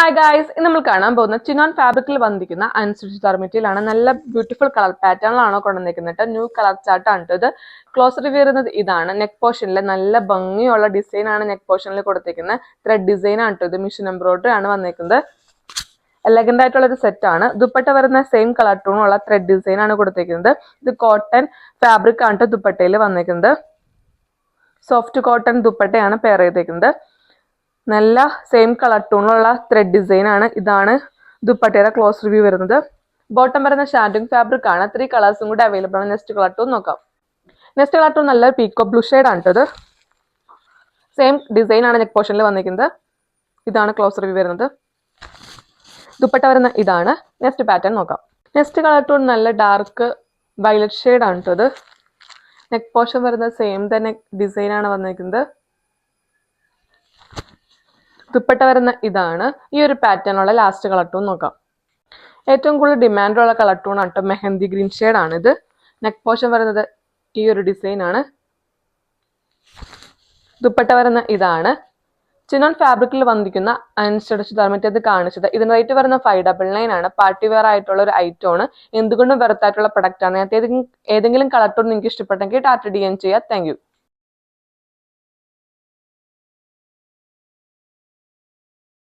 Hi guys, ഇന്ന് നമ്മൾ കാണാൻ പോകുന്ന ചിനോൺ ഫാബ്രിക്കിൽ വന്നിരിക്കുന്ന അൺസ്റ്റിച്ച് മെറ്റീരിയൽ ആണ്. നല്ല ബ്യൂട്ടിഫുൾ കളർ പാറ്റേണിലാണോ കൊണ്ടുവന്നിരിക്കുന്നത്. ന്യൂ കളർ ചാർട്ടാണ് ഇത്. ക്ലോസ് റിവ്യൂ വരുന്നത് ഇതാണ്. നെക്ക് പോർഷനിൽ നല്ല ഭംഗിയുള്ള ഡിസൈൻ ആണ് നെക്ക് പോർഷനിൽ കൊടുത്തിരിക്കുന്നത്. ത്രെഡ് ഡിസൈൻ ആണ് ഇത്. മിഷൻ എംബ്രോയിഡറി ആണ് വന്നിരിക്കുന്നത്. എലഗന്റ് ആയിട്ടുള്ള ഒരു സെറ്റ് ആണ്. ദുപ്പട്ട വരുന്ന സെയിം കളർ ടൂണുള്ള ത്രെഡ് ഡിസൈൻ ആണ് കൊടുത്തിരിക്കുന്നത്. ഇത് കോട്ടൺ ഫാബ്രിക് ആണ് ദുപ്പട്ടയിൽ വന്നിരിക്കുന്നത്. സോഫ്റ്റ് കോട്ടൺ ദുപ്പട്ടയാണ് പെയർ ചെയ്തിരിക്കുന്നത്. നല്ല സെയിം കളർ ടൂണുള്ള ത്രെഡ് ഡിസൈൻ ആണ്. ഇതാണ് ദുപ്പട്ടയുടെ ക്ലോസ് റിവ്യൂ വരുന്നത്. ബോട്ടം വരുന്ന ഷാൻഡിങ് ഫാബ്രിക് ആണ്. 3 കളേഴ്സും കൂടി അവൈലബിൾ ആണ്. നെക്സ്റ്റ് കളർ ടൂൺ നോക്കാം. നെക്സ്റ്റ് കളർ ടൂൺ നല്ല പീക്കോ ബ്ലൂ ഷെയ്ഡ് ആണ് ഇത്. സെയിം ഡിസൈൻ ആണ് നെക്ക് പോർഷനിൽ വന്നിരിക്കുന്നത്. ഇതാണ് ക്ലോസ് റിവ്യൂ വരുന്നത്. ദുപ്പട്ട വരുന്ന ഇതാണ്. നെക്സ്റ്റ് പാറ്റേൺ നോക്കാം. നെക്സ്റ്റ് കളർ ടൂൺ നല്ല ഡാർക്ക് വയലറ്റ് ഷെയ്ഡ് ആണ് ഇത്. നെക്ക് പോർഷൻ വരുന്ന സെയിം തന്നെ ഡിസൈൻ ആണ് വന്നിരിക്കുന്നത്. ദുപ്പട്ട വരുന്ന ഇതാണ്. ഈ ഒരു പാറ്റേണുള്ള ലാസ്റ്റ് കളർ ടൂൺ നോക്കാം. ഏറ്റവും കൂടുതൽ ഡിമാൻഡുള്ള കളർ ടൂൺ ആണ് മെഹന്തി ഗ്രീൻ ഷെയ്ഡ് ആണ് ഇത്. നെക്ക് പോർഷൻ വരുന്നത് ഈ ഒരു ഡിസൈൻ ആണ്. ദുപ്പട്ട വരുന്ന ഇതാണ്. ചിനോൺ ഫാബ്രിക്കിൽ വന്നിരിക്കുന്ന അൺസ്റ്റിച്ച് ഗാർമെന്റ് ഇത് കാണിച്ചത്. ഇതിന് റേറ്റ് വരുന്ന 599 ആണ്. പാർട്ടി വെയർ ആയിട്ടുള്ള ഒരു ഐറ്റം ആണ്. എന്തുകൊണ്ടും വെറുത്തായിട്ടുള്ള പ്രൊഡക്റ്റ് ആണ്. ഏതെങ്കിലും കളർ ടൂൺ നിങ്ങൾക്ക് ഇഷ്ടപ്പെട്ടെങ്കിൽ ടാറ്റ DM ചെയ്യുക. Thank you.